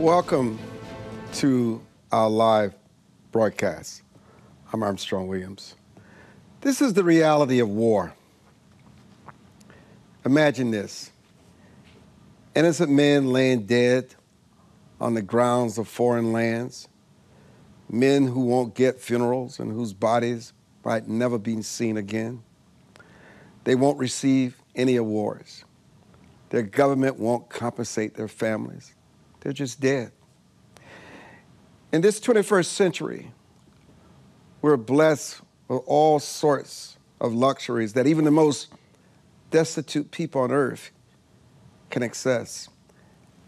Welcome to our live broadcast. I'm Armstrong Williams. This is the reality of war. Imagine this. Innocent men laying dead on the grounds of foreign lands, men who won't get funerals and whose bodies might never be seen again. They won't receive any awards. Their government won't compensate their families. They're just dead. In this 21st century, we're blessed with all sorts of luxuries that even the most destitute people on earth can access.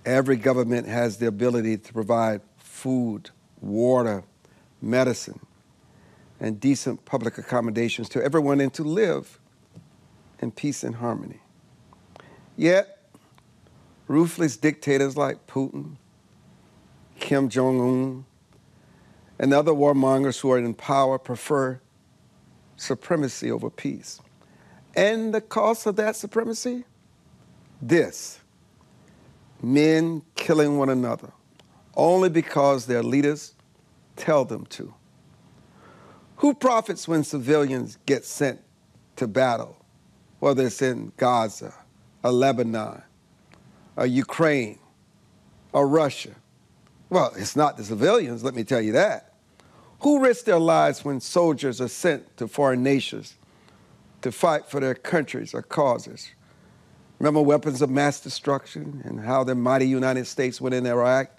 Every government has the ability to provide food, water, medicine, and decent public accommodations to everyone and to live in peace and harmony. Yet, ruthless dictators like Putin, Kim Jong-un, and other warmongers who are in power prefer supremacy over peace. And the cost of that supremacy? This: men killing one another only because their leaders tell them to. Who profits when civilians get sent to battle, whether it's in Gaza, or Lebanon, or Ukraine, or Russia? Well, it's not the civilians, let me tell you that. Who risks their lives when soldiers are sent to foreign nations to fight for their countries or causes? Remember weapons of mass destruction and how the mighty United States went in Iraq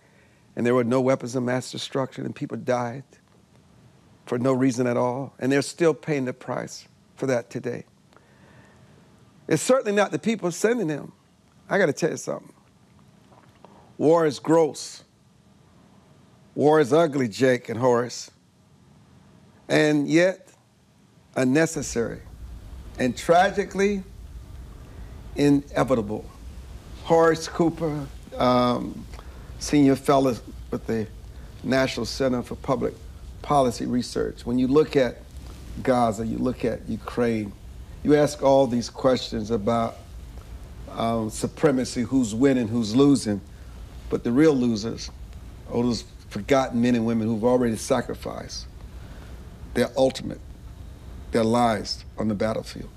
and there were no weapons of mass destruction and people died for no reason at all, and they're still paying the price for that today. It's certainly not the people sending them. I got to tell you something. War is gross. War is ugly, Jake and Horace, and yet unnecessary and tragically inevitable. Horace Cooper, senior fellow with the National Center for Public Policy Research. When you look at Gaza, you look at Ukraine, you ask all these questions about supremacy, who's winning, who's losing, but the real losers are those forgotten men and women who've already sacrificed their lives on the battlefield.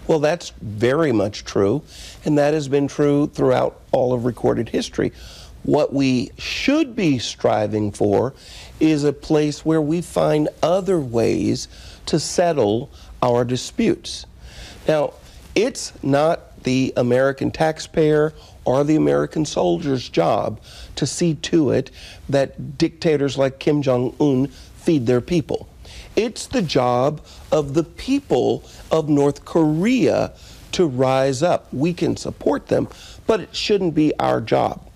Well, that's very much true, and that has been true throughout all of recorded history. What we should be striving for is a place where we find other ways to settle our disputes. Now, it's not the American taxpayer or the American soldier's job to see to it that dictators like Kim Jong-un feed their people. It's the job of the people of North Korea to rise up. We can support them, but it shouldn't be our job.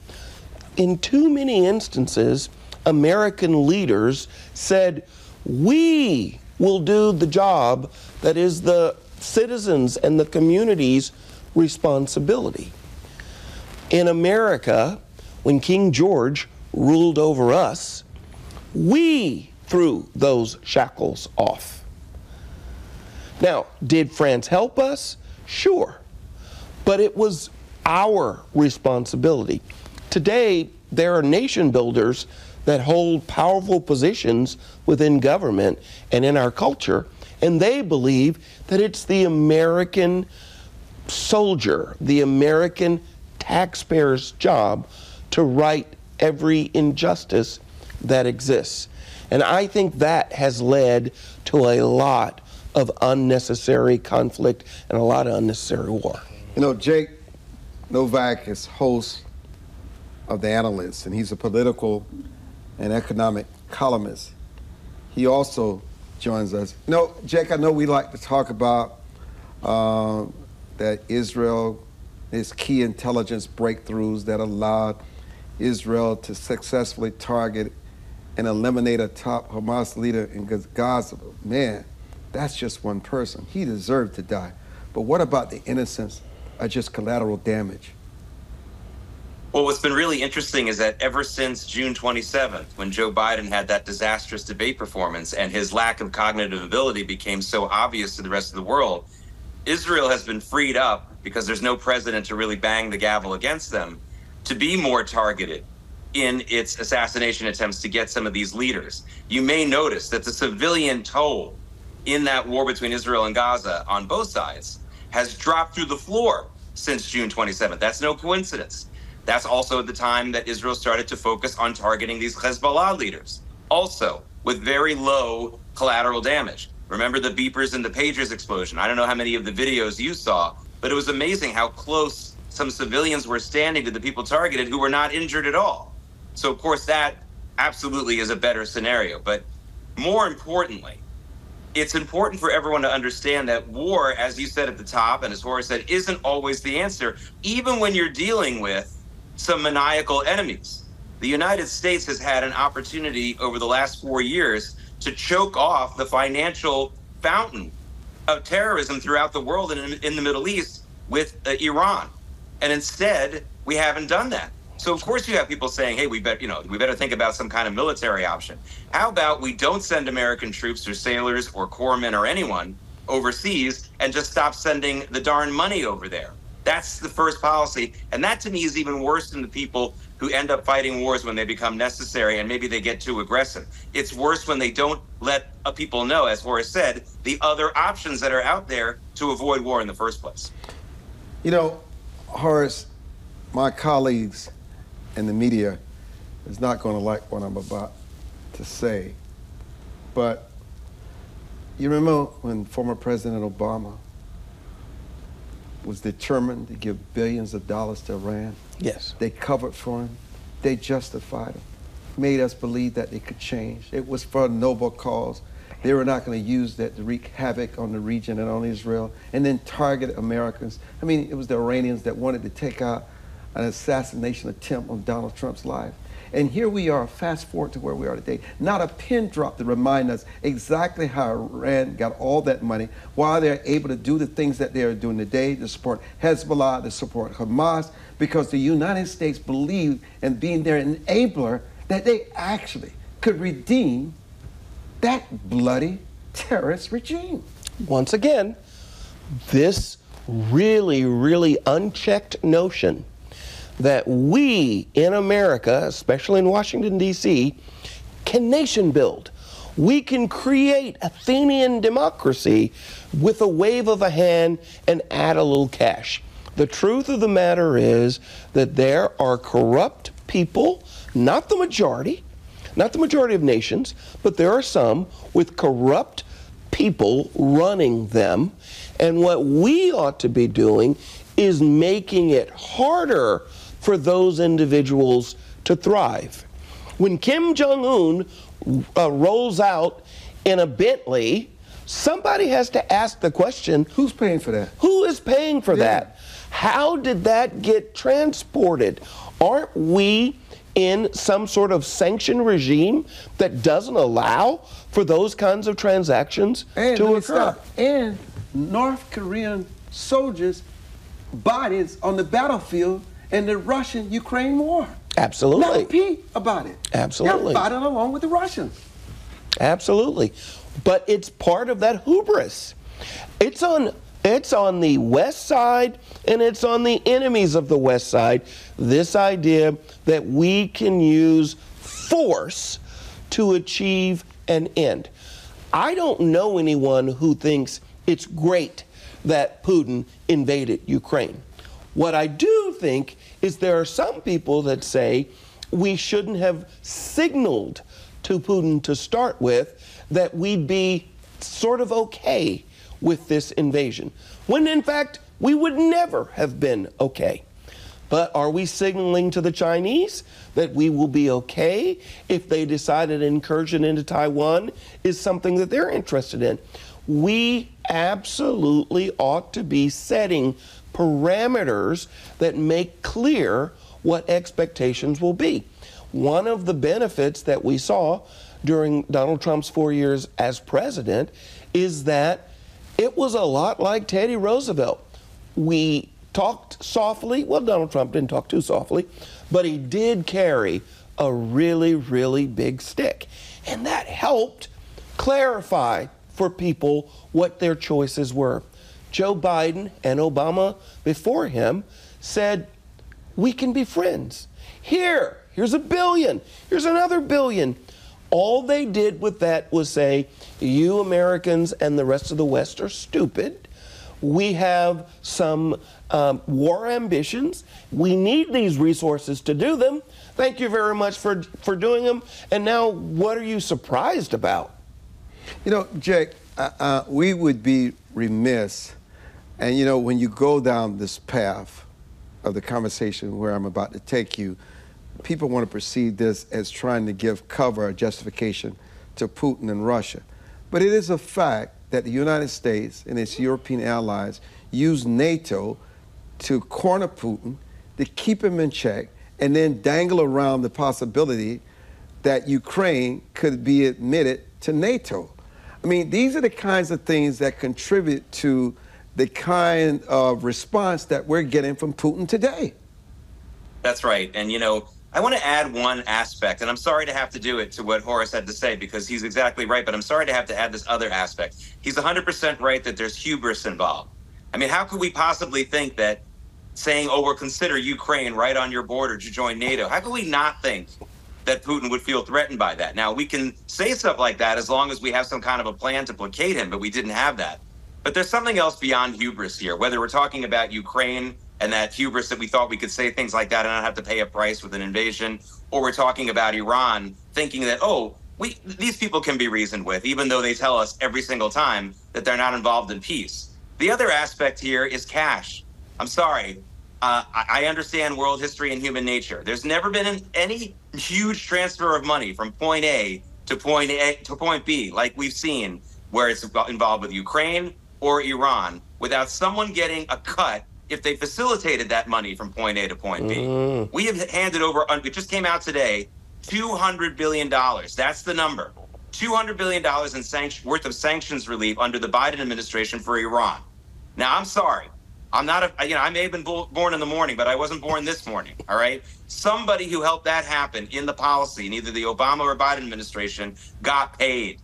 In too many instances, American leaders said, we will do the job that is the citizens and the community's responsibility. In America, when King George ruled over us, we threw those shackles off. Now, did France help us? Sure. But it was our responsibility. Today, there are nation builders that hold powerful positions within government and in our culture, and they believe that it's the American soldier, the American taxpayer's job to right every injustice that exists. And I think that has led to a lot of unnecessary conflict and a lot of unnecessary war. You know, Jake Novak is host of the Analysts, and he's a political and economic columnist. He also joins us. You know, Jake, I know we like to talk about that Israel is key intelligence breakthroughs that allowed Israel to successfully target and eliminate a top Hamas leader in Gaza. Man, that's just one person. He deserved to die. But what about the innocents are just collateral damage? Well, what's been really interesting is that ever since June 27th, when Joe Biden had that disastrous debate performance and his lack of cognitive ability became so obvious to the rest of the world, Israel has been freed up, because there's no president to really bang the gavel against them, to be more targeted in its assassination attempts to get some of these leaders. You may notice that the civilian toll in that war between Israel and Gaza on both sides has dropped through the floor since June 27th. That's no coincidence. That's also the time that Israel started to focus on targeting these Hezbollah leaders, also with very low collateral damage. Remember the beepers and the pagers explosion? I don't know how many of the videos you saw, but it was amazing how close some civilians were standing to the people targeted who were not injured at all. So, of course, that absolutely is a better scenario. But more importantly, it's important for everyone to understand that war, as you said at the top, and as Horace said, isn't always the answer, even when you're dealing with some maniacal enemies. The United States has had an opportunity over the last 4 years to choke off the financial fountain of terrorism throughout the world and in the Middle East with Iran. And instead, we haven't done that. So of course you have people saying, hey, we better think about some kind of military option. How about we don't send American troops or sailors or corpsmen or anyone overseas and just stop sending the darn money over there? That's the first policy. And that to me is even worse than the people who end up fighting wars when they become necessary and maybe they get too aggressive. It's worse when they don't let people know, as Horace said, the other options that are out there to avoid war in the first place. You know, Horace, my colleagues in the media is not going to like what I'm about to say, but you remember when former President Obama was determined to give billions of dollars to Iran? Yes. They covered for him. They justified him, made us believe that they could change. It was for a noble cause. They were not going to use that to wreak havoc on the region and on Israel and then target Americans. I mean, it was the Iranians that wanted to take out an assassination attempt on Donald Trump's life. And here we are, fast forward to where we are today. Not a pin drop to remind us exactly how Iran got all that money, why they're able to do the things that they are doing today, to support Hezbollah, to support Hamas, because the United States believed in being their enabler that they actually could redeem that bloody terrorist regime. Once again, this really, really unchecked notion that we in America, especially in Washington, D.C., can nation build. We can create Athenian democracy with a wave of a hand and add a little cash. The truth of the matter is that there are corrupt people, not the majority of nations, but there are some with corrupt people running them. And what we ought to be doing is making it harder for those individuals to thrive. When Kim Jong-un rolls out in a Bentley, somebody has to ask the question, who's paying for that? Who is paying for that? How did that get transported? Aren't we in some sort of sanction regime that doesn't allow for those kinds of transactions to occur? And North Korean soldiers' bodies on the battlefield in the Russian-Ukraine war. Absolutely. Not a peep about it. Absolutely. They're fighting along with the Russians. Absolutely. But it's part of that hubris. It's on the West Side, and it's on the enemies of the West Side, this idea that we can use force to achieve an end. I don't know anyone who thinks it's great that Putin invaded Ukraine. What I do think is there are some people that say we shouldn't have signaled to Putin to start with that we'd be sort of okay with this invasion, when in fact we would never have been okay. But are we signaling to the Chinese that we will be okay if they decide an incursion into Taiwan is something that they're interested in? We absolutely ought to be setting parameters that make clear what expectations will be. One of the benefits that we saw during Donald Trump's 4 years as president is that it was a lot like Teddy Roosevelt. We talked softly. Well, Donald Trump didn't talk too softly, but he did carry a really, really big stick. And that helped clarify for people what their choices were. Joe Biden and Obama before him said, we can be friends. Here Here's $1 billion. Here's another $1 billion. All they did with that was say, you Americans and the rest of the West are stupid. We have some war ambitions. We need these resources to do them. Thank you very much for doing them. And now, what are you surprised about? You know, Jake, we would be remiss, and you know, when you go down this path of the conversation where I'm about to take you, people want to perceive this as trying to give cover or justification to Putin and Russia. But it is a fact that the United States and its European allies use NATO to corner Putin, to keep him in check, and then dangle around the possibility that Ukraine could be admitted to NATO. I mean, these are the kinds of things that contribute to the kind of response that we're getting from Putin today. That's right. And, you know, I want to add one aspect, and I'm sorry to have to do it to what Horace had to say, because he's exactly right, but I'm sorry to have to add this other aspect. He's 100% right that there's hubris involved. I mean, how could we possibly think that saying, oh, we'll consider Ukraine right on your border to join NATO, how could we not think that Putin would feel threatened by that? Now, we can say stuff like that as long as we have some kind of a plan to placate him, but we didn't have that. But there's something else beyond hubris here, whether we're talking about Ukraine and that hubris that we thought we could say things like that and not have to pay a price with an invasion, or we're talking about Iran thinking that, oh, these people can be reasoned with, even though they tell us every single time that they're not involved in peace. The other aspect here is cash. I'm sorry. I understand world history and human nature. There's never been any huge transfer of money from point A to point B, like we've seen, where it's involved with Ukraine or Iran, without someone getting a cut if they facilitated that money from point A to point B. We have handed over, it just came out today, $200 billion. That's the number. $200 billion in worth of sanctions relief under the Biden administration for Iran. Now, I'm sorry. I'm not I may have been born in the morning, but I wasn't born this morning, all right? Somebody who helped that happen in the policy, in either the Obama or Biden administration, got paid.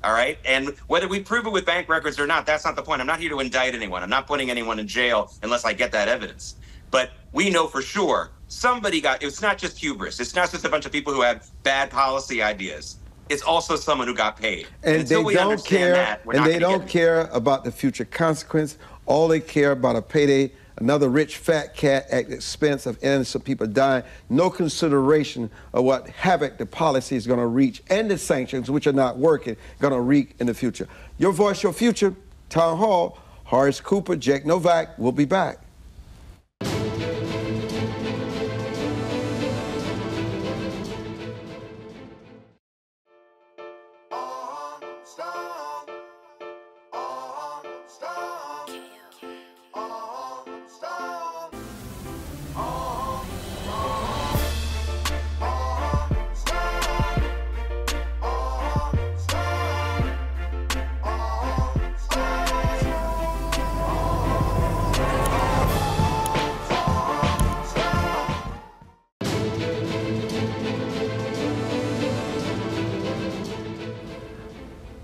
All right. And whether we prove it with bank records or not, that's not the point. I'm not here to indict anyone. I'm not putting anyone in jail unless I get that evidence. But we know for sure somebody it's not just hubris. It's not just a bunch of people who have bad policy ideas. It's also someone who got paid. And they don't care. And they don't care about the future consequence. All they care about a payday, another rich fat cat at the expense of innocent people dying. No consideration of what havoc the policy is going to reach and the sanctions, which are not working, going to wreak in the future. Your voice, your future. Town Hall. Horace Cooper, Jake Novak. We'll be back.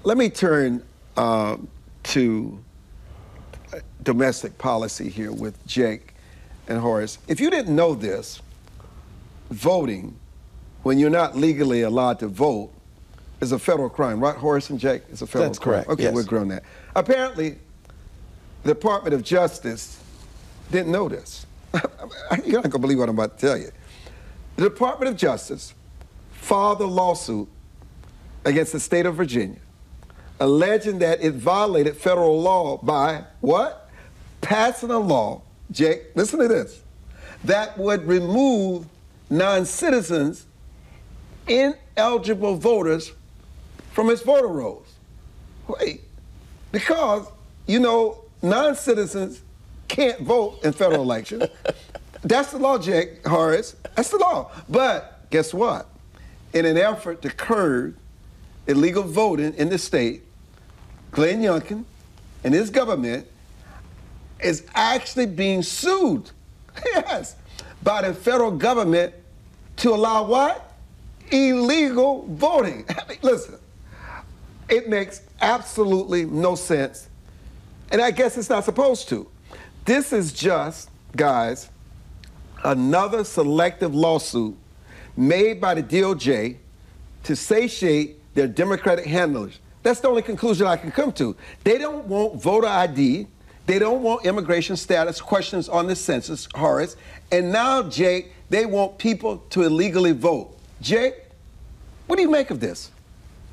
Let me turn to domestic policy here with Jake and Horace. If you didn't know this, voting when you're not legally allowed to vote is a federal crime, right, Horace and Jake? It's a federal crime. That's correct. Okay, yes. We're agreeing on that. Apparently, the Department of Justice didn't know this. You're not going to believe what I'm about to tell you. The Department of Justice filed a lawsuit against the state of Virginia, alleging that it violated federal law by what? Passing a law, Jake, listen to this, that would remove non-citizens, ineligible voters from its voter rolls. Wait, because, you know, non-citizens can't vote in federal elections. That's the law, Jake, Horace. That's the law. But guess what? In an effort to curb illegal voting in the state, Glenn Youngkin and his government is actually being sued, yes, by the federal government to allow what? Illegal voting. I mean, listen, it makes absolutely no sense, and I guess it's not supposed to. This is just, guys, another selective lawsuit made by the DOJ to satiate their Democratic handlers. That's the only conclusion I can come to. They don't want voter ID. They don't want immigration status questions on the census, Horace. And now, Jake, they want people to illegally vote. Jake, what do you make of this?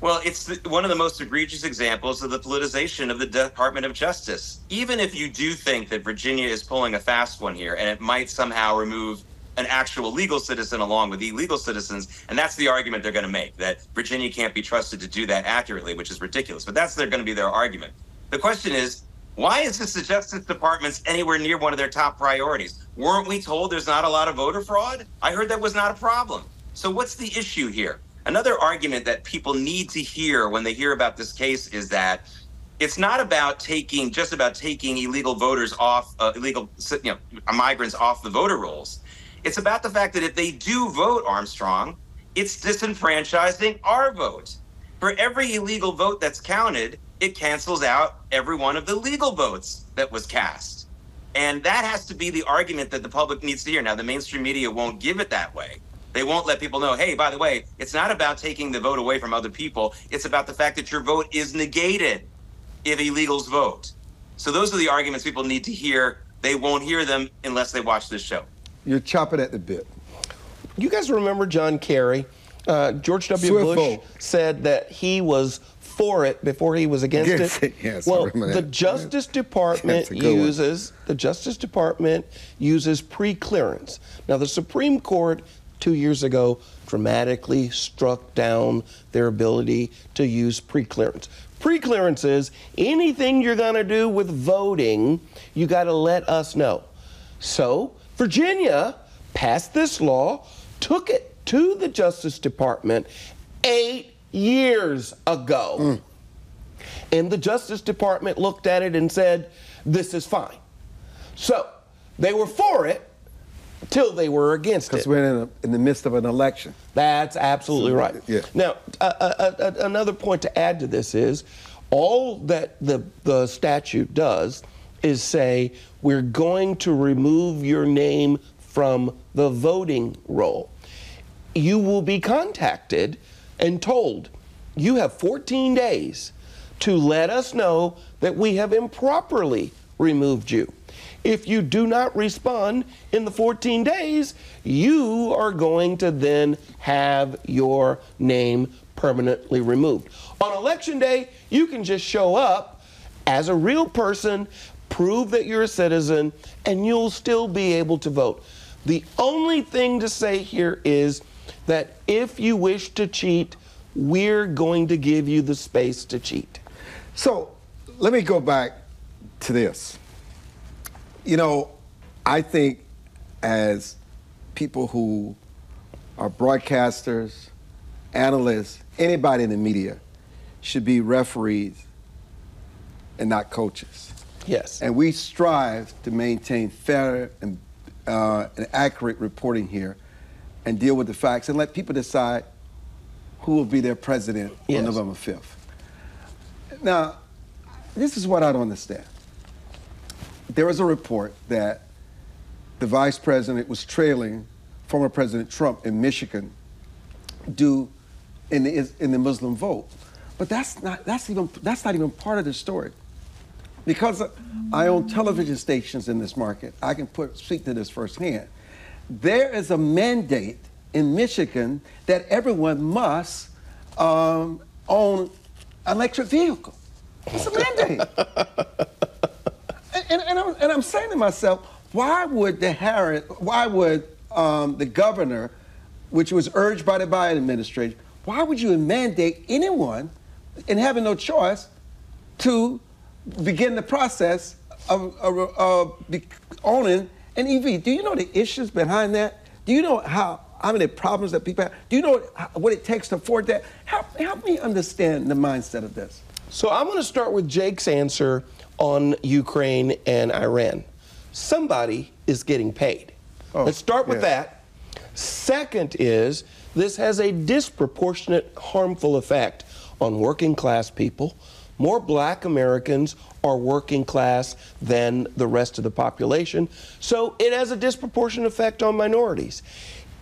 Well, it's one of the most egregious examples of the politicization of the Department of Justice. Even if you do think that Virginia is pulling a fast one here and it might somehow remove an actual legal citizen along with illegal citizens, and that's the argument they're going to make, that Virginia can't be trusted to do that accurately, which is ridiculous. But that's going to be their argument. The question is, why is this the Justice Department's anywhere near one of their top priorities? Weren't we told there's not a lot of voter fraud? I heard that was not a problem. So what's the issue here? Another argument that people need to hear when they hear about this case is that it's not about taking illegal voters off, migrants off the voter rolls. It's about the fact that if they do vote, Armstrong, it's disenfranchising our vote. For every illegal vote that's counted, it cancels out every one of the legal votes that was cast. And that has to be the argument that the public needs to hear. Now, the mainstream media won't give it that way. They won't let people know, hey, by the way, it's not about taking the vote away from other people. It's about the fact that your vote is negated if illegals vote. So those are the arguments people need to hear. They won't hear them unless they watch this show. You're chopping at the bit. You guys remember John Kerry? George W. Bush said that he was for it before he was against it. Yes, well, the Justice Department uses pre-clearance. Now, the Supreme Court 2 years ago dramatically struck down their ability to use pre-clearance. Pre-clearance is anything you're going to do with voting, you got to let us know. So Virginia passed this law, took it to the Justice Department 8 years ago. And the Justice Department looked at it and said, this is fine. So they were for it till they were against it. Because we're in the midst of an election. That's absolutely right. Yeah. Now, another point to add to this is all that the statute does is say we're going to remove your name from the voting roll. You will be contacted and told you have 14 days to let us know that we have improperly removed you. If you do not respond in the 14 days, you are going to then have your name permanently removed. On Election Day, you can just show up as a real person, prove that you're a citizen, and you'll still be able to vote. The only thing to say here is that if you wish to cheat, we're going to give you the space to cheat. So let me go back to this. You know, I think as people who are broadcasters, analysts, anybody in the media should be referees and not coaches. Yes. And we strive to maintain fair and accurate reporting here and deal with the facts and let people decide who will be their president on November 5th. Now, this is what I don't understand. There was a report that the vice president was trailing former President Trump in Michigan due in the Muslim vote. But that's not even part of the story. Because I own television stations in this market, I can speak to this firsthand. There is a mandate in Michigan that everyone must own an electric vehicle. It's a mandate. And I'm saying to myself, why would the governor, which was urged by the Biden administration, why would you mandate anyone, and having no choice, to begin the process of owning an EV? Do you know the issues behind that? Do you know how many problems that people have? Do you know what it takes to afford that? Help me understand the mindset of this. So I'm going to start with Jake's answer on Ukraine and Iran. Somebody is getting paid. Let's start with that. Second is, this has a disproportionate harmful effect on working class people. More black Americans are working class than the rest of the population, so it has a disproportionate effect on minorities.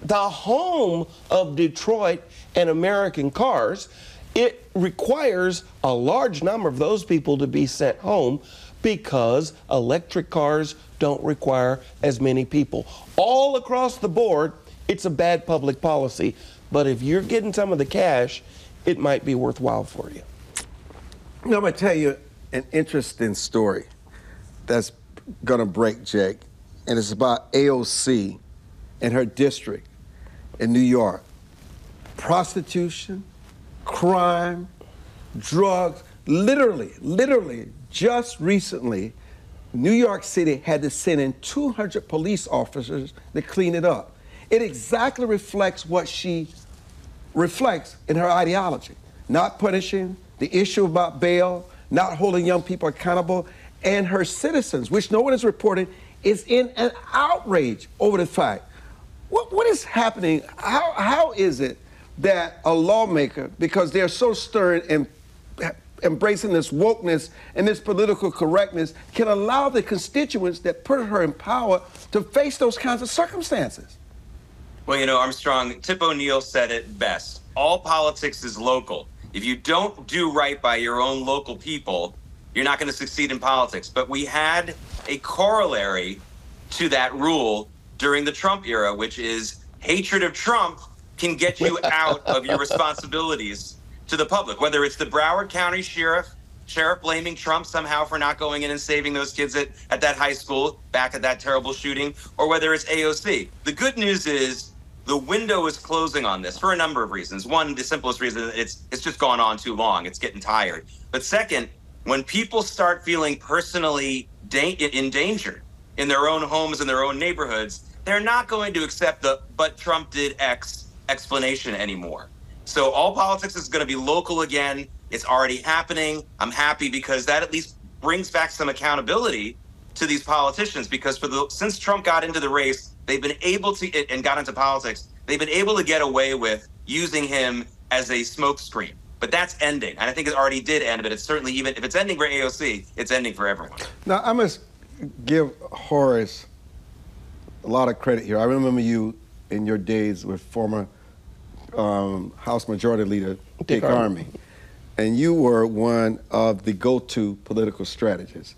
the home of Detroit and American cars, it requires a large number of those people to be sent home because electric cars don't require as many people. All across the board, it's a bad public policy. But if you're getting some of the cash, it might be worthwhile for you. Now, I'm going to tell you an interesting story that's going to break Jake, and it's about AOC and her district in New York. Prostitution, crime, drugs, literally, just recently, New York City had to send in 200 police officers to clean it up. It exactly reflects what she reflects in her ideology. Not punishing, the issue about bail, not holding young people accountable, and her citizens, which no one has reported, is in an outrage over the fact. What is happening? How is it that a lawmaker, because they're so stern and embracing this wokeness and this political correctness, can allow the constituents that put her in power to face those kinds of circumstances? Well, you know, Armstrong, Tip O'Neill said it best. All politics is local. If you don't do right by your own local people, you're not going to succeed in politics. But we had a corollary to that rule during the Trump era, which is hatred of Trump can get you out of your responsibilities to the public, whether it's the Broward County sheriff blaming Trump somehow for not going in and saving those kids at that high school back at that terrible shooting, or whether it's AOC. The good news is the window is closing on this for a number of reasons. One, the simplest reason, it's just gone on too long. It's getting tired. But second, when people start feeling personally endangered in their own homes and their own neighborhoods, they're not going to accept the "but Trump did X" explanation anymore. So all politics is going to be local again. It's already happening. I'm happy because that at least brings back some accountability to these politicians, because since Trump got into the race, they've been able to, and got into politics, they've been able to get away with using him as a smokescreen. But that's ending. And I think it already did end, but it's certainly, even if it's ending for AOC, it's ending for everyone. Now, I must give Horace a lot of credit here. I remember you in your days with former House Majority Leader Dick Armey. And you were one of the go-to political strategists.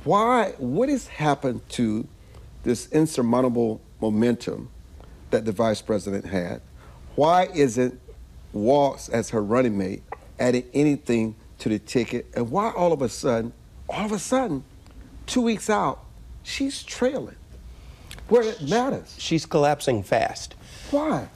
What has happened to this insurmountable momentum that the vice president had? Why isn't Walz, as her running mate, adding anything to the ticket? And why all of a sudden, 2 weeks out, she's trailing where it matters? She's collapsing fast. Why?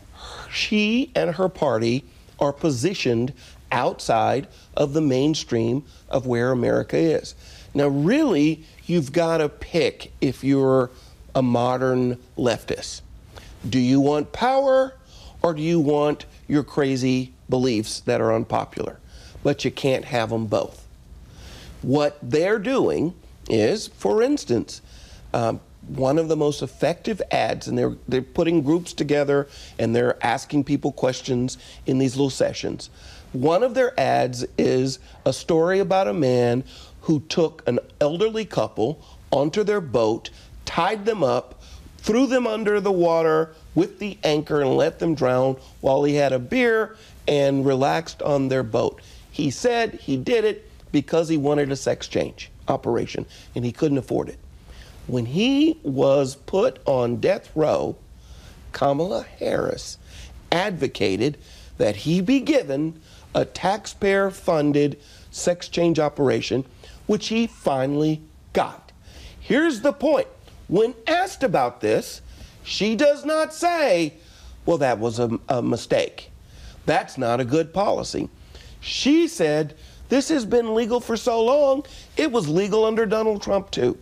She and her party are positioned outside of the mainstream of where America is. Now, really, you've got to pick if you're a modern leftist. Do you want power, or do you want your crazy beliefs that are unpopular? But you can't have them both. What they're doing is, for instance, one of the most effective ads, and they're putting groups together and they're asking people questions in these little sessions. One of their ads is a story about a man who took an elderly couple onto their boat, tied them up, threw them under the water with the anchor and let them drown while he had a beer and relaxed on their boat. He said he did it because he wanted a sex change operation and he couldn't afford it. When he was put on death row, Kamala Harris advocated that he be given a taxpayer-funded sex change operation, which he finally got. Here's the point. When asked about this, she does not say, well, that was a mistake. That's not a good policy. She said, this has been legal for so long, it was legal under Donald Trump too.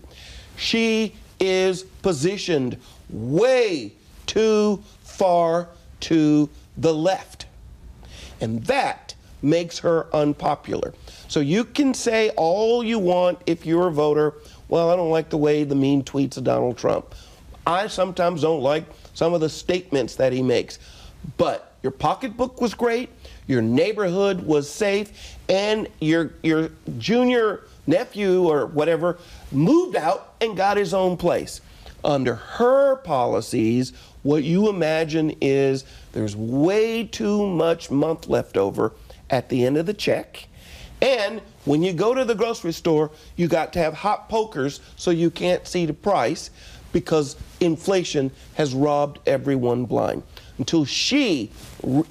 She is positioned way too far to the left. And that makes her unpopular. So you can say all you want if you're a voter, well, I don't like the way the mean tweets of Donald Trump. I sometimes don't like some of the statements that he makes. But your pocketbook was great, your neighborhood was safe, and your junior nephew or whatever moved out and got his own place. Under her policies, what you imagine is there's way too much month left over at the end of the check. And when you go to the grocery store, you got to have hot pokers so you can't see the price because inflation has robbed everyone blind. Until she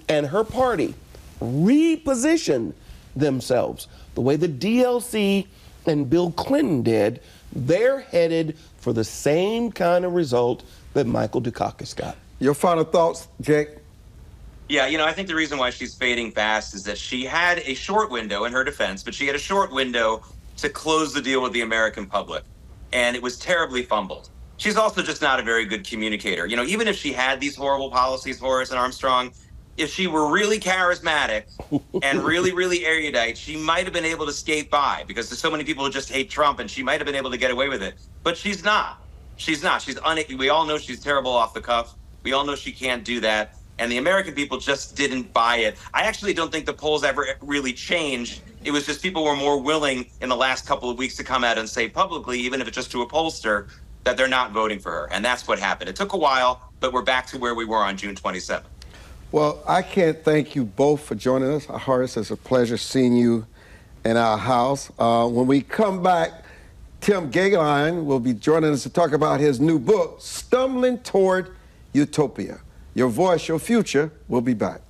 and her party reposition themselves the way the DLC and Bill Clinton did, they're headed for the same kind of result that Michael Dukakis got. Your final thoughts, Jake? Yeah, I think the reason why she's fading fast is that she had a short window in her defense, but she had a short window to close the deal with the American public, and it was terribly fumbled. She's also just not a very good communicator. Even if she had these horrible policies, Horace and Armstrong, if she were really charismatic and really, really erudite, she might have been able to skate by because there's so many people who just hate Trump, and she might have been able to get away with it. But she's not. She's not. We all know she's terrible off the cuff. We all know she can't do that. And the American people just didn't buy it. I actually don't think the polls ever really changed. It was just people were more willing in the last couple of weeks to come out and say publicly, even if it's just to a pollster, that they're not voting for her. And that's what happened. It took a while, but we're back to where we were on June 27th. Well, I can't thank you both for joining us. Horace, it's a pleasure seeing you in our house. When we come back, Tim Goeglein will be joining us to talk about his new book, Stumbling Toward Utopia. Your voice, your future. We'll be back.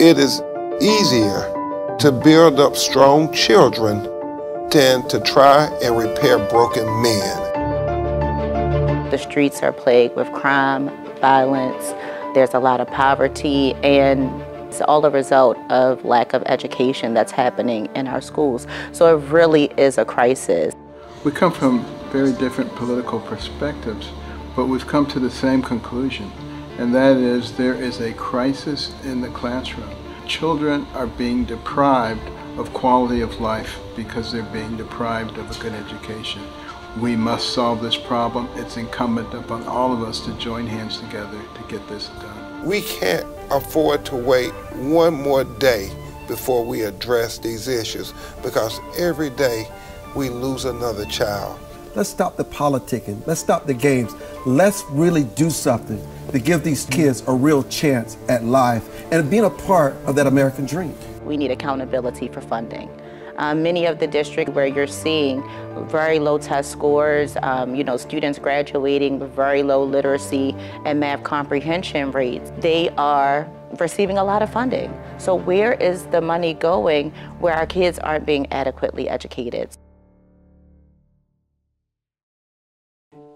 It is easier to build up strong children than to try and repair broken men. The streets are plagued with crime, violence. There's a lot of poverty, and it's all a result of lack of education that's happening in our schools. So it really is a crisis. We come from very different political perspectives, but we've come to the same conclusion, and that is there is a crisis in the classroom. Children are being deprived of quality of life because they're being deprived of a good education. We must solve this problem. It's incumbent upon all of us to join hands together to get this done. We can't afford to wait one more day before we address these issues, because every day we lose another child. Let's stop the politicking. Let's stop the games. Let's really do something to give these kids a real chance at life and being a part of that American dream. We need accountability for funding. Many of the districts where you're seeing very low test scores, students graduating with very low literacy and math comprehension rates, they are receiving a lot of funding. So where is the money going where our kids aren't being adequately educated?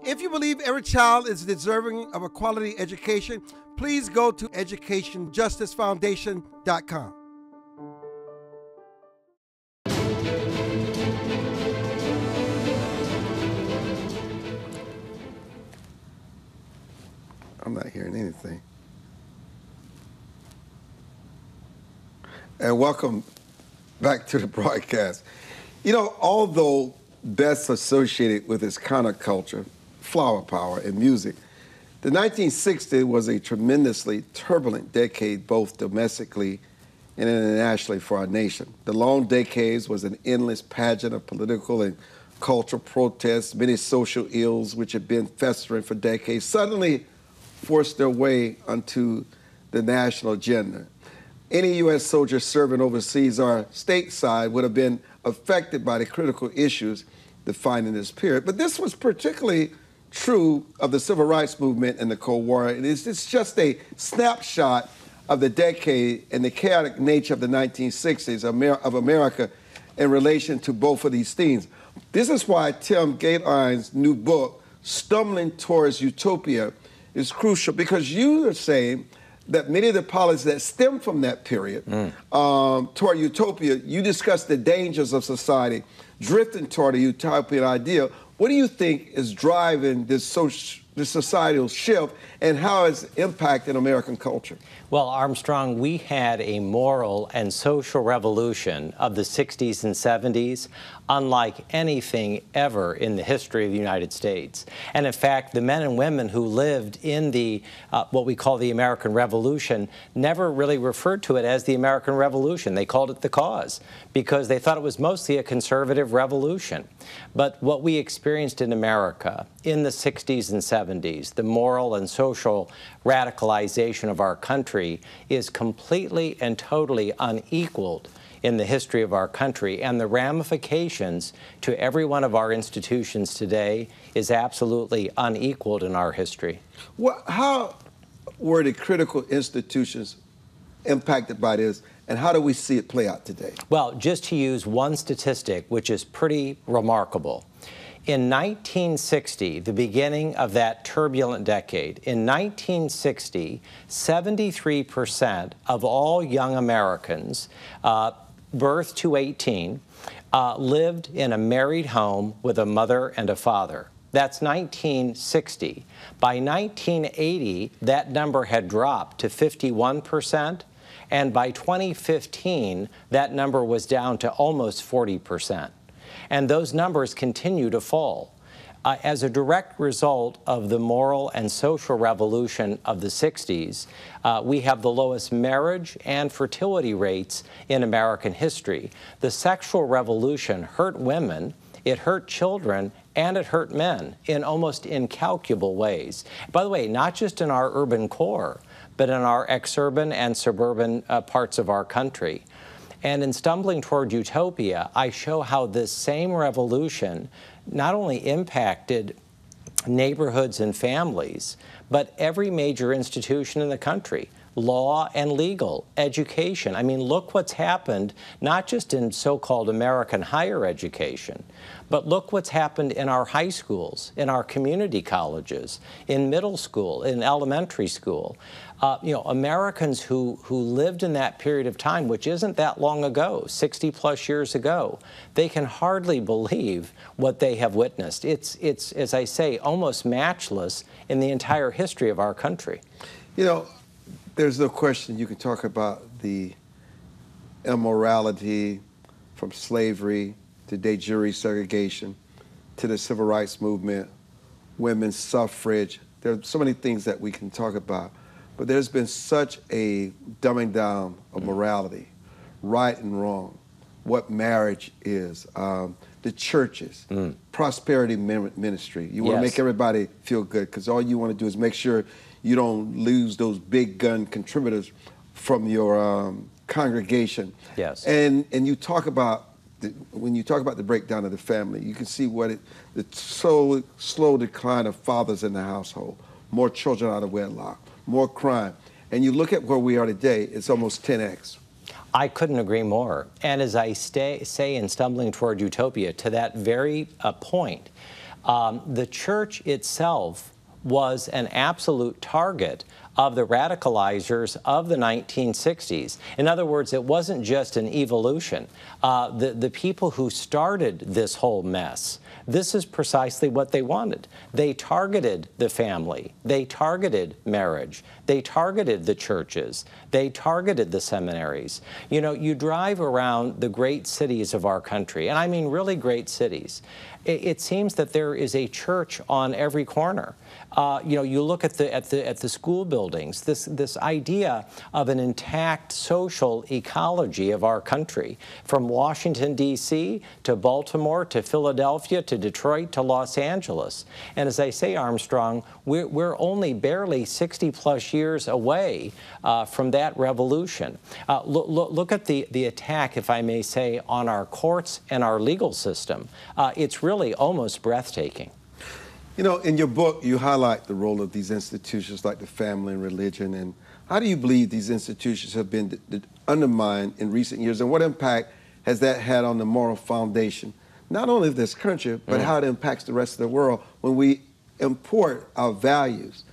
If you believe every child is deserving of a quality education, please go to educationjusticefoundation.com. I'm not hearing anything. And welcome back to the broadcast. Although best associated with its counterculture, flower power, and music, the 1960s was a tremendously turbulent decade, both domestically and internationally for our nation. The long decades was an endless pageant of political and cultural protests. Many social ills, which had been festering for decades, suddenly forced their way onto the national agenda. Any U.S. soldier serving overseas or stateside would have been affected by the critical issues defining this period. But this was particularly true of the Civil Rights Movement and the Cold War. It's just a snapshot of the decade and the chaotic nature of the 1960s of America in relation to both of these themes. This is why Tim Goeglein's new book, Stumbling Towards Utopia, is crucial, because you are saying that many of the policies that stem from that period toward utopia, you discuss the dangers of society drifting toward a utopian ideal. What do you think is driving this societal shift, and how it's impacting American culture? Well, Armstrong, we had a moral and social revolution of the 60s and 70s. unlike anything ever in the history of the United States. And in fact, the men and women who lived in the what we call the American Revolution never really referred to it as the American Revolution. They called it the cause because they thought it was mostly a conservative revolution. But what we experienced in America in the 60s and 70s, the moral and social radicalization of our country, is completely and totally unequaled in the history of our country, and the ramifications to every one of our institutions today is absolutely unequaled in our history. Well, how were the critical institutions impacted by this, and how do we see it play out today? Well, just to use one statistic, which is pretty remarkable. In 1960, the beginning of that turbulent decade, in 1960, 73% of all young Americans birth to 18 lived in a married home with a mother and a father. That's 1960. By 1980, that number had dropped to 51%, and by 2015, that number was down to almost 40%. And those numbers continue to fall. As a direct result of the moral and social revolution of the 60s, we have the lowest marriage and fertility rates in American history. The sexual revolution hurt women, it hurt children, and it hurt men in almost incalculable ways. By the way, not just in our urban core, but in our exurban and suburban parts of our country. And in Stumbling Toward Utopia, I show how this same revolution not only impacted neighborhoods and families, but every major institution in the country. Law and legal, education. I mean, look what's happened, not just in so-called American higher education, but look what's happened in our high schools, in our community colleges, in middle school, in elementary school. You know, Americans who lived in that period of time, which isn't that long ago, 60-plus years ago, they can hardly believe what they have witnessed. It's, as I say, almost matchless in the entire history of our country. You know, there's no question you can talk about the immorality from slavery to de jure segregation to the civil rights movement, women's suffrage. There are so many things that we can talk about. But there's been such a dumbing down of morality, right and wrong, what marriage is, the churches, prosperity ministry. You want to make everybody feel good because all you want to do is make sure you don't lose those big gun contributors from your congregation. Yes. And you talk about, when you talk about the breakdown of the family, you can see what the slow decline of fathers in the household, more children out of wedlock, more crime. And you look at where we are today, it's almost 10x. I couldn't agree more. And as I say in Stumbling Toward Utopia, to that very point, the church itself was an absolute target of the radicalizers of the 1960s. In other words, it wasn't just an evolution. The people who started this whole mess, this is precisely what they wanted. They targeted the family. They targeted marriage. They targeted the churches. They targeted the seminaries. You know, you drive around the great cities of our country, and I mean really great cities. It seems that there is a church on every corner. You know, you look at the school buildings. This idea of an intact social ecology of our country, from Washington D.C. to Baltimore to Philadelphia to Detroit to Los Angeles. And as I say, Armstrong, we're only barely 60-plus years away from that revolution. Look at the attack, if I may say, on our courts and our legal system. It's really almost breathtaking. You know, in your book, you highlight the role of these institutions like the family and religion. And how do you believe these institutions have been undermined in recent years? And what impact has that had on the moral foundation, not only of this country, but how it impacts the rest of the world when we import our values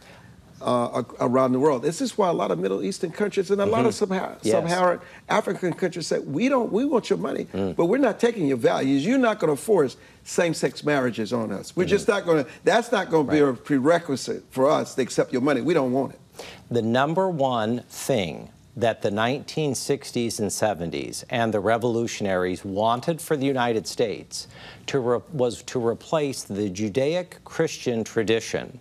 around the world? This is why a lot of Middle Eastern countries and a lot of sub-Saharan African countries say, we want your money, but we're not taking your values. You're not going to force same-sex marriages on us. We're just not going to, that's not going to be a prerequisite for us to accept your money. We don't want it. The number one thing that the 1960s and 70s and the revolutionaries wanted for the United States was to replace the Judaic-Christian tradition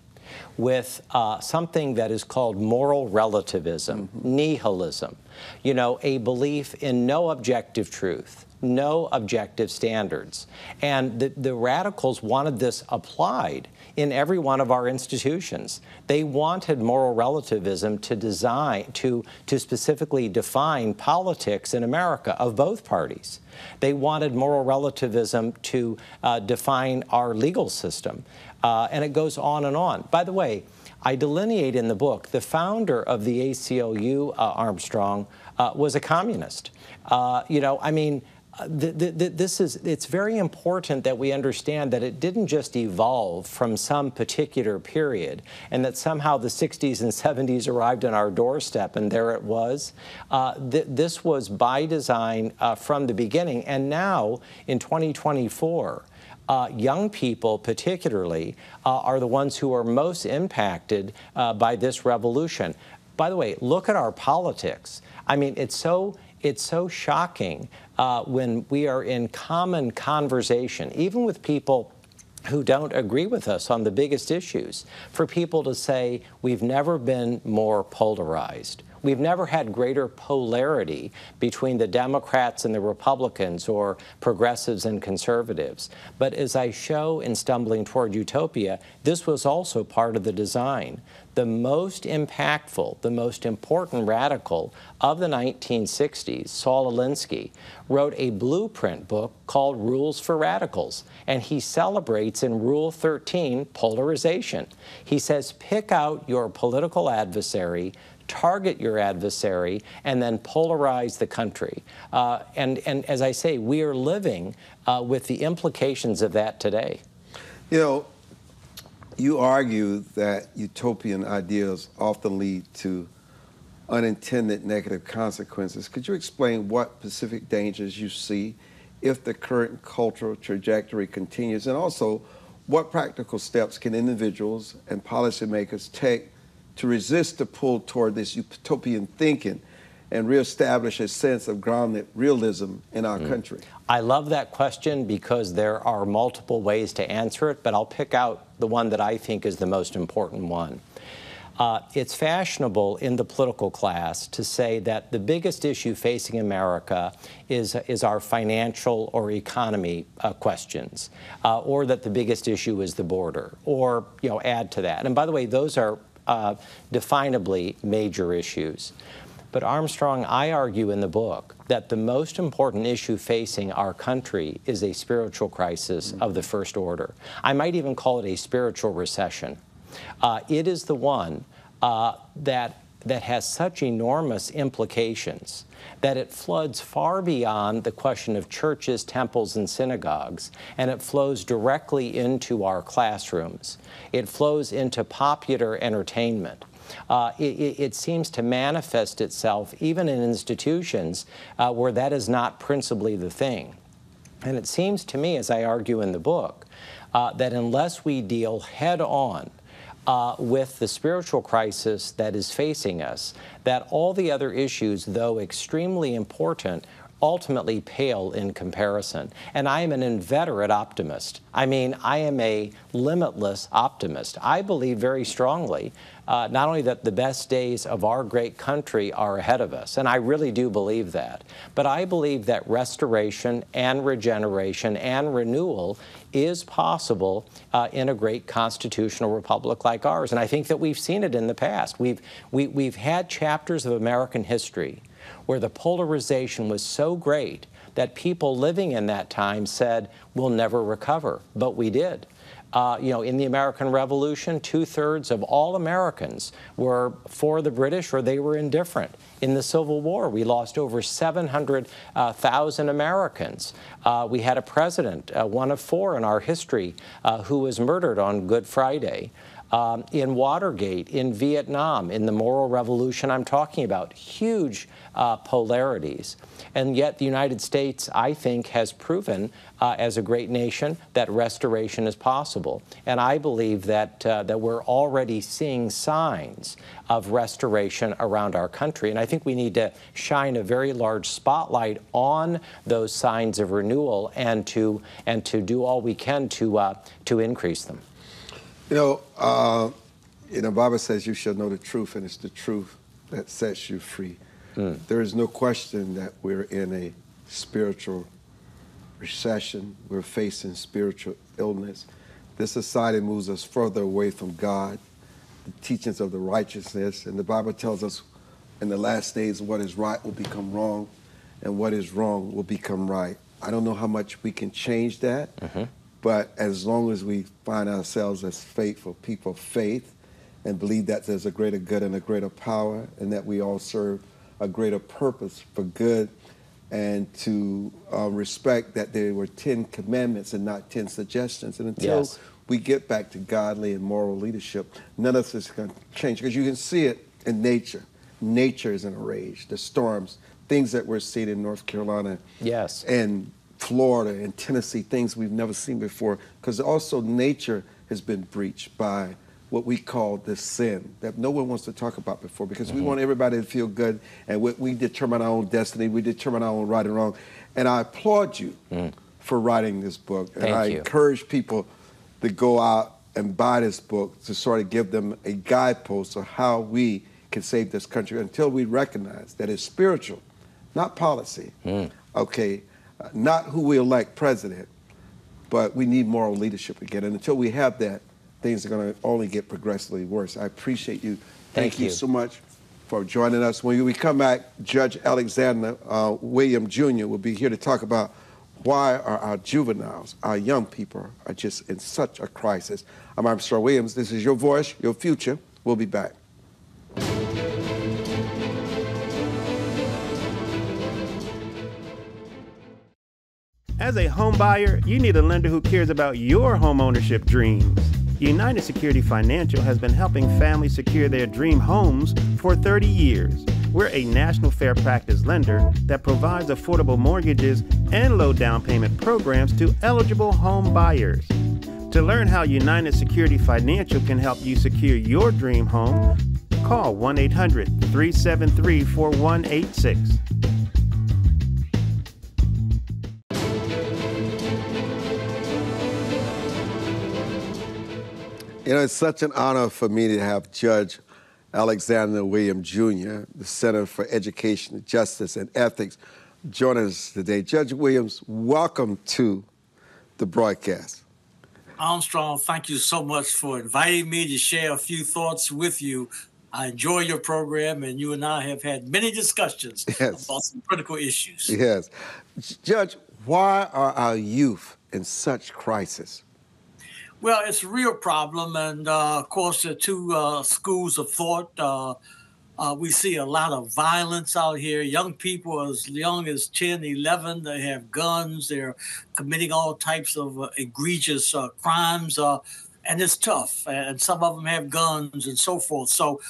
with something that is called moral relativism, nihilism, you know, a belief in no objective truth, no objective standards. And the radicals wanted this applied in every one of our institutions. They wanted moral relativism to specifically define politics in America of both parties. They wanted moral relativism to define our legal system. And it goes on and on. By the way, I delineate in the book, the founder of the ACLU, Armstrong, was a communist. You know, I mean, it's very important that we understand that it didn't just evolve from some particular period and that somehow the 60s and 70s arrived on our doorstep and there it was. This was by design from the beginning. And now, in 2024, young people particularly are the ones who are most impacted by this revolution. By the way, look at our politics. I mean, it's so shocking when we are in common conversation, even with people who don't agree with us on the biggest issues, for people to say, we've never been more polarized. We've never had greater polarity between the Democrats and the Republicans or progressives and conservatives. But as I show in Stumbling Toward Utopia, this was also part of the design. The most impactful, the most important radical of the 1960s, Saul Alinsky, wrote a blueprint book called Rules for Radicals, and he celebrates in Rule 13 polarization. He says, pick out your political adversary, target your adversary, and then polarize the country. And as I say, we are living with the implications of that today. You know, you argue that utopian ideas often lead to unintended negative consequences. Could you explain what specific dangers you see if the current cultural trajectory continues? And also, what practical steps can individuals and policymakers take to resist the pull toward this utopian thinking and reestablish a sense of grounded realism in our country? I love that question because there are multiple ways to answer it, but I'll pick out the one that I think is the most important one. It's fashionable in the political class to say that the biggest issue facing America is our financial or economy questions, or that the biggest issue is the border, or add to that. And by the way, those are definably major issues. But Armstrong, I argue in the book that the most important issue facing our country is a spiritual crisis of the first order. I might even call it a spiritual recession. It is the one that has such enormous implications that it floods far beyond the question of churches, temples, and synagogues, and it flows directly into our classrooms. It flows into popular entertainment. It seems to manifest itself even in institutions where that is not principally the thing. And it seems to me, as I argue in the book, that unless we deal head-on with the spiritual crisis that is facing us, that all the other issues, though extremely important, ultimately pale in comparison. And I am an inveterate optimist. I mean, I am a limitless optimist. I believe very strongly not only that the best days of our great country are ahead of us, and I really do believe that, but I believe that restoration and regeneration and renewal is possible in a great constitutional republic like ours. And I think that we've seen it in the past. We've had chapters of American history where the polarization was so great that people living in that time said, we'll never recover, but we did. In the American Revolution, 2/3 of all Americans were for the British or they were indifferent. In the Civil War, we lost over 700,000 Americans. We had a president, one of 4 in our history, who was murdered on Good Friday. in Watergate, in Vietnam, in the moral revolution I'm talking about. Huge polarities. And yet the United States, I think, has proven as a great nation that restoration is possible. And I believe that, that we're already seeing signs of restoration around our country. And I think we need to shine a very large spotlight on those signs of renewal and to do all we can to increase them. The Bible says you shall know the truth, and it's the truth that sets you free. There is no question that we're in a spiritual recession. We're facing spiritual illness. This society moves us further away from God, the teachings of the righteousness, and the Bible tells us in the last days what is right will become wrong, and what is wrong will become right. I don't know how much we can change that, but as long as we find ourselves as faithful people of faith and believe that there's a greater good and a greater power, and that we all serve a greater purpose for good, and to respect that there were 10 commandments and not 10 suggestions. And until we get back to godly and moral leadership, none of this is going to change, because you can see it in nature. Nature is in a rage. The storms, things that we're seeing in North Carolina and Florida and Tennessee, things we've never seen before, because also nature has been breached by what we call this sin that no one wants to talk about before, because we want everybody to feel good, and we determine our own destiny, we determine our own right and wrong. And I applaud you for writing this book. And I encourage people to go out and buy this book to sort of give them a guidepost of how we can save this country, until we recognize that it's spiritual, not policy, not who we elect president, but we need moral leadership again. And until we have that, things are going to only get progressively worse. I appreciate you. Thank you so much for joining us. When we come back, Judge Alexander William Jr. will be here to talk about why are our juveniles, our young people, are just in such a crisis. I'm Armstrong Williams. This is Your Voice, Your Future. We'll be back. As a home buyer, you need a lender who cares about your home ownership dreams. United Security Financial has been helping families secure their dream homes for 30 years. We're a national fair practice lender that provides affordable mortgages and low down payment programs to eligible home buyers. To learn how United Security Financial can help you secure your dream home, call 1-800-373-4186. It's such an honor for me to have Judge Alexander William Jr., the Center for Education, Justice, and Ethics, join us today. Judge Williams, welcome to the broadcast. Armstrong, thank you so much for inviting me to share a few thoughts with you. I enjoy your program, and you and I have had many discussions about some critical issues. Yes. Judge, why are our youth in such crisis? Well, it's a real problem, and of course, there are two schools of thought. We see a lot of violence out here. Young people as young as 10, 11, they have guns. They're committing all types of egregious crimes, and it's tough. And some of them have guns and so forth. So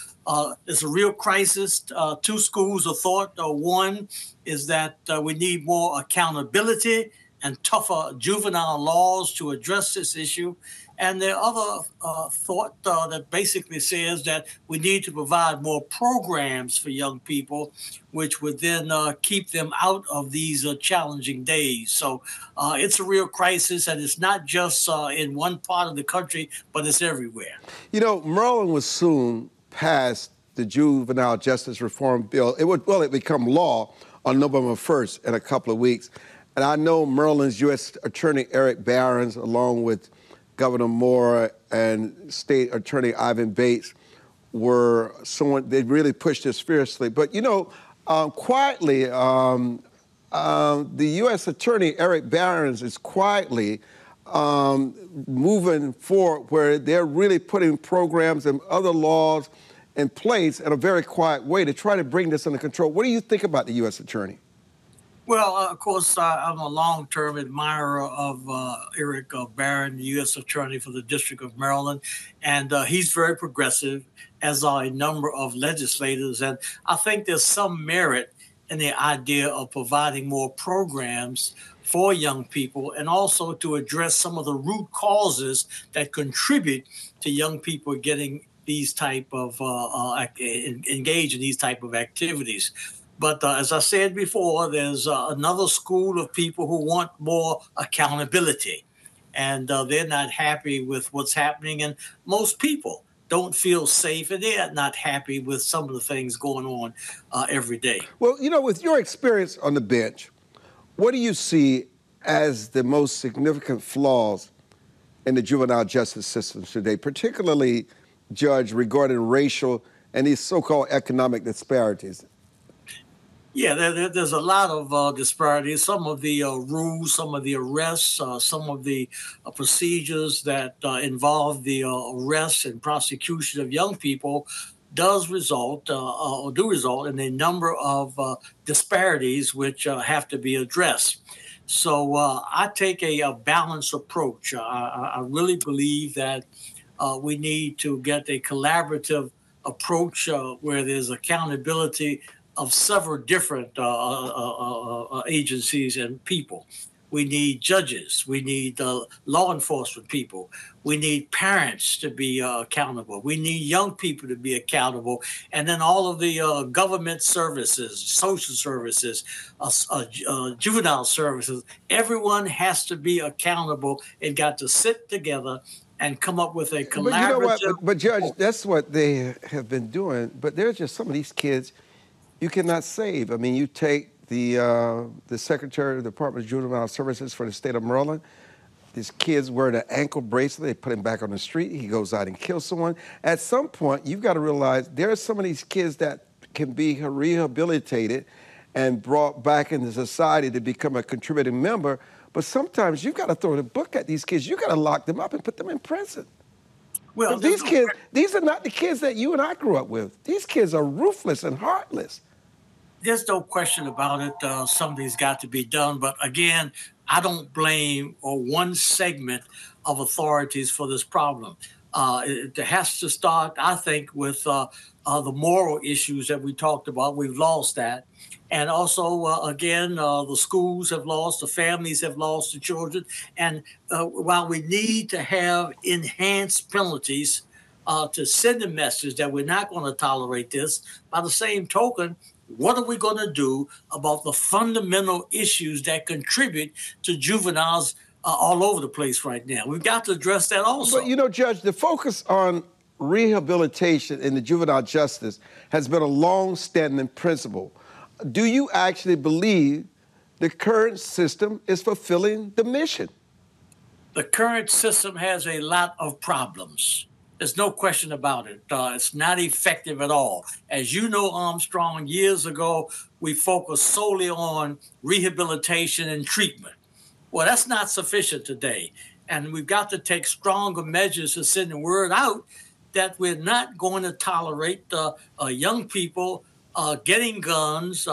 it's a real crisis. Two schools of thought. One is that we need more accountability and tougher juvenile laws to address this issue. And the other thought that basically says that we need to provide more programs for young people, which would then keep them out of these challenging days. So it's a real crisis, and it's not just in one part of the country, but it's everywhere. Maryland will soon pass the Juvenile Justice Reform Bill. It become law on November 1st in a couple of weeks. And I know Maryland's U.S. Attorney Eric Barron, along with Governor Moore and State Attorney Ivan Bates, they really pushed this fiercely. But, quietly, the U.S. Attorney Eric Barron is quietly moving forward, where they're really putting programs and other laws in place in a very quiet way to try to bring this under control. What do you think about the U.S. Attorney? Well, of course, I'm a long-term admirer of Eric Barron, U.S. Attorney for the District of Maryland, and he's very progressive, as are a number of legislators. And I think there's some merit in the idea of providing more programs for young people and also to address some of the root causes that contribute to young people getting these type of engage in these type of activities. But as I said before, there's another school of people who want more accountability, and they're not happy with what's happening. And most people don't feel safe, and they're not happy with some of the things going on every day. Well, you know, with your experience on the bench, what do you see as the most significant flaws in the juvenile justice system today, particularly, Judge, regarding racial and these so-called economic disparities? Yeah, there's a lot of disparities. Some of the rules, some of the arrests, some of the procedures that involve the arrest and prosecution of young people does result or do result in a number of disparities which have to be addressed. So I take a balanced approach. I really believe that we need to get a collaborative approach where there's accountability of several different agencies and people. We need judges. We need law enforcement people. We need parents to be accountable. We need young people to be accountable. And then all of the government services, social services, juvenile services, everyone has to be accountable and got to sit together and come up with a collaborative. But you know what? But Judge, that's what they have been doing. But there's just some of these kids you cannot save. I mean, you take the Secretary of the Department of Juvenile Services for the state of Maryland. These kids wear an ankle bracelet. They put him back on the street. He goes out and kills someone. At some point, you've got to realize there are some of these kids that can be rehabilitated and brought back into society to become a contributing member. But sometimes you've got to throw the book at these kids. You've got to lock them up and put them in prison. Well, these kids, these are not the kids that you and I grew up with. These kids are ruthless and heartless. There's no question about it. Something's got to be done. But again, I don't blame one segment of authorities for this problem. It has to start, I think, with the moral issues that we talked about. We've lost that. And also, again, the schools have lost, the families have lost the children. And while we need to have enhanced penalties to send a message that we're not going to tolerate this, by the same token, what are we going to do about the fundamental issues that contribute to juveniles all over the place right now? We've got to address that also. But, you know, Judge, the focus on rehabilitation in the juvenile justice has been a long-standing principle. Do you actually believe the current system is fulfilling the mission? The current system has a lot of problems. There's no question about it. It's not effective at all. As you know, Armstrong, years ago, we focused solely on rehabilitation and treatment. Well, that's not sufficient today. And we've got to take stronger measures to send the word out that we're not going to tolerate young people getting guns,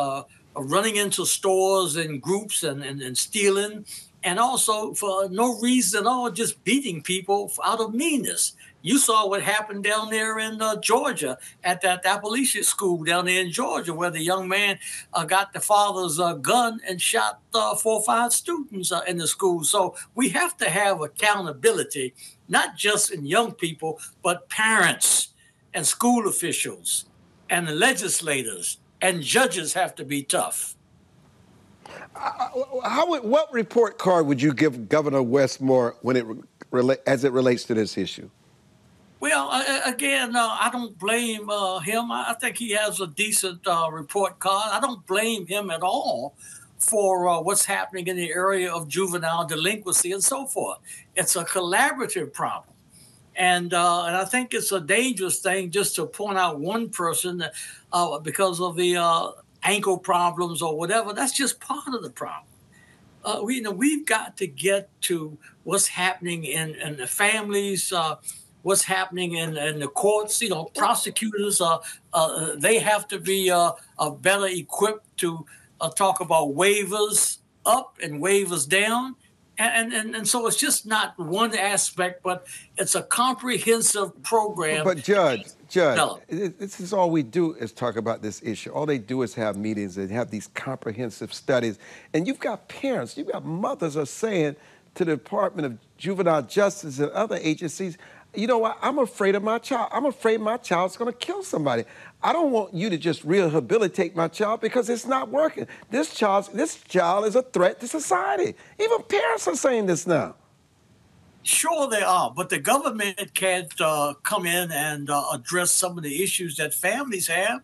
running into stores and groups and stealing, and also for no reason at all, just beating people out of meanness. You saw what happened down there in Georgia at that Appalachian school down there in Georgia, where the young man got the father's gun and shot 4 or 5 students in the school. So we have to have accountability, not just in young people, but parents and school officials and the legislators and judges have to be tough. What report card would you give Governor Westmore as it relates to this issue? Well, again, I don't blame him. I think he has a decent report card. I don't blame him at all for what's happening in the area of juvenile delinquency and so forth. It's a collaborative problem. And I think it's a dangerous thing just to point out one person because of the ankle problems or whatever. That's just part of the problem. We've got to get to what's happening in the families, what's happening in the courts. Prosecutors, they have to be better equipped to talk about waivers up and waivers down. And so it's just not one aspect, but it's a comprehensive program. But Judge, this is all we do is talk about this issue. All they do is have meetings and have these comprehensive studies. And you've got parents, you've got mothers are saying to the Department of Juvenile Justice and other agencies, you know what, I'm afraid of my child. I'm afraid my child's gonna kill somebody. I don't want you to just rehabilitate my child because it's not working. This child is a threat to society. Even parents are saying this now. Sure they are, but the government can't come in and address some of the issues that families have.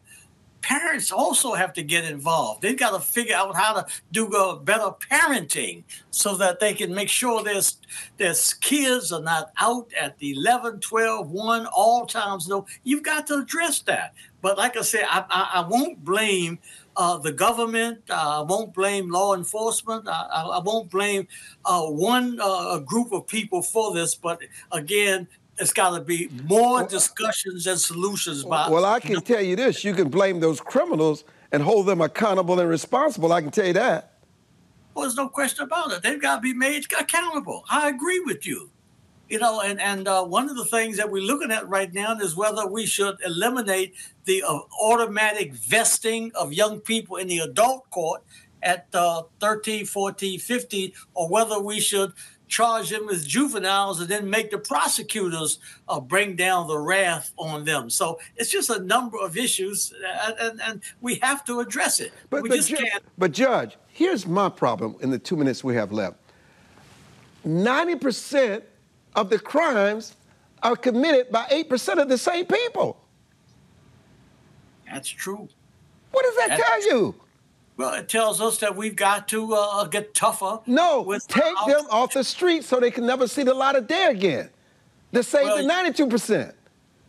Parents also have to get involved. They've got to figure out how to do better parenting so that they can make sure their kids are not out at 11, 12, 1, all times. No, you've got to address that. But like I said, I won't blame the government. I won't blame law enforcement. I won't blame one group of people for this. But again, it's got to be more discussions and solutions. Well, I can tell you this. You can blame those criminals and hold them accountable and responsible. I can tell you that. Well, there's no question about it. They've got to be made accountable. I agree with you. You know, and one of the things that we're looking at right now is whether we should eliminate the automatic vesting of young people in the adult court at 13, 14, 15, or whether we should charge them as juveniles and then make the prosecutors bring down the wrath on them. So it's just a number of issues, and we have to address it. We just can't. But Judge, here's my problem in the 2 minutes we have left. 90% of the crimes are committed by 8% of the same people. That's true. What does that tell you? Well, it tells us that we've got to get tougher. No, take them off the street so they can never see the light of day again. To save the 92%.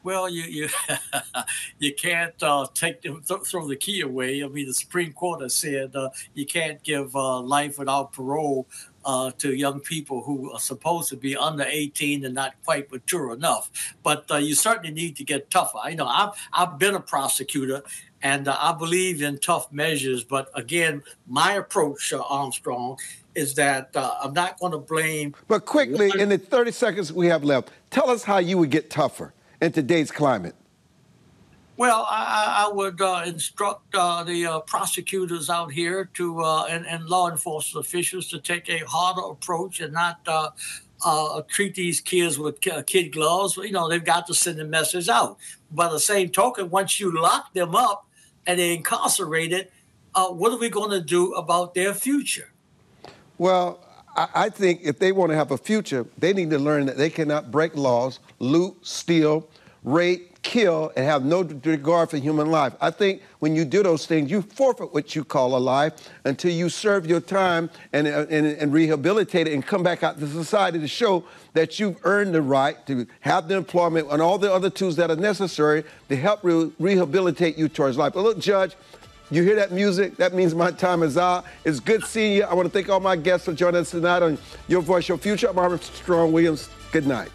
Well, you can't take them, throw the key away. I mean, the Supreme Court has said you can't give life without parole to young people who are supposed to be under 18 and not quite mature enough. But you certainly need to get tougher. I know I've been a prosecutor, and I believe in tough measures. But again, my approach, Armstrong, is that I'm not going to blame. But quickly, in the 30 seconds we have left, tell us how you would get tougher in today's climate. Well, I would instruct the prosecutors out here to and law enforcement officials to take a harder approach and not treat these kids with kid gloves. You know, they've got to send a message out. By the same token, once you lock them up and they're incarcerated, what are we going to do about their future? Well, I think if they want to have a future, they need to learn that they cannot break laws, loot, steal, rape, kill, and have no regard for human life. I think when you do those things, you forfeit what you call a life until you serve your time and rehabilitate it and come back out to society to show that you've earned the right to have the employment and all the other tools that are necessary to help rehabilitate you towards life. But look, Judge, you hear that music? That means my time is out. It's good seeing you. I want to thank all my guests for joining us tonight on Your Voice, Your Future. I'm Armstrong Williams. Good night.